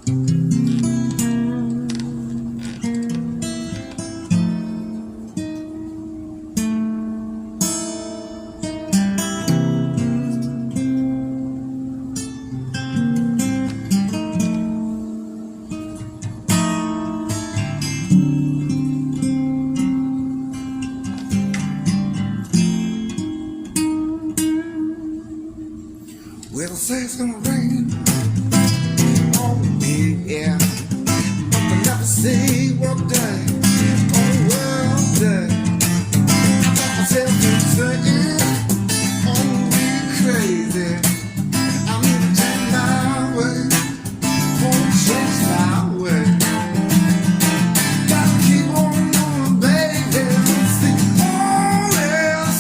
Well, they say it's gonna rain on me, yeah. But they never say what day, oh, what day. I got myself insane, on me crazy. I need to change my way, won't change my way. Gotta keep on moving, baby. It's the only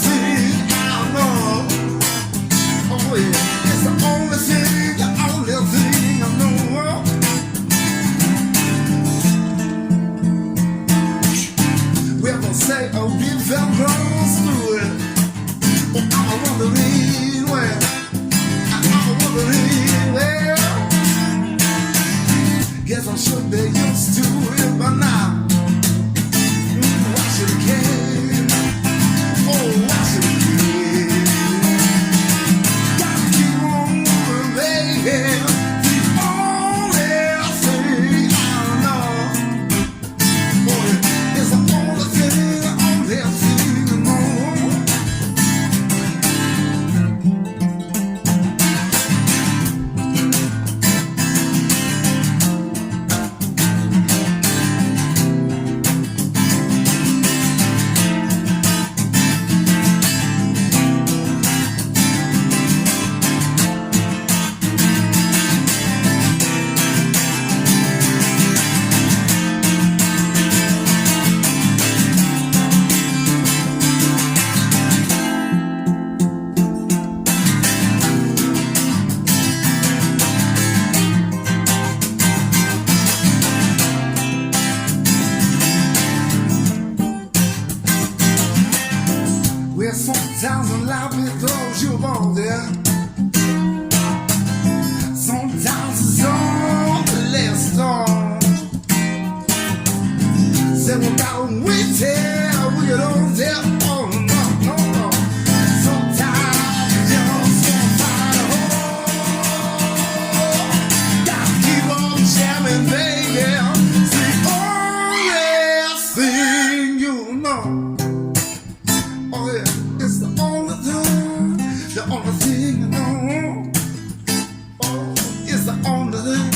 thing I know. Oh, yeah. It's the only thing I know. Well, they say, oh, we fell close to it. Oh, I'm wondering where. I'm wondering where. Guess I should be used to it by now. Why should I care? Oh, why should I care? Gotta keep on moving, baby. The only thing I know. Oh, it's the only thing I know. Well, sometimes in life it throws you on there. Sometimes it's on the last storm. Say we gotta wait till we get on there. Oh no, no, no. Sometimes you just can't find a hole. Gotta keep on jamming, baby. It's the only thing you know. Oh yeah, it's the only thing I know. Oh, it's the only thing,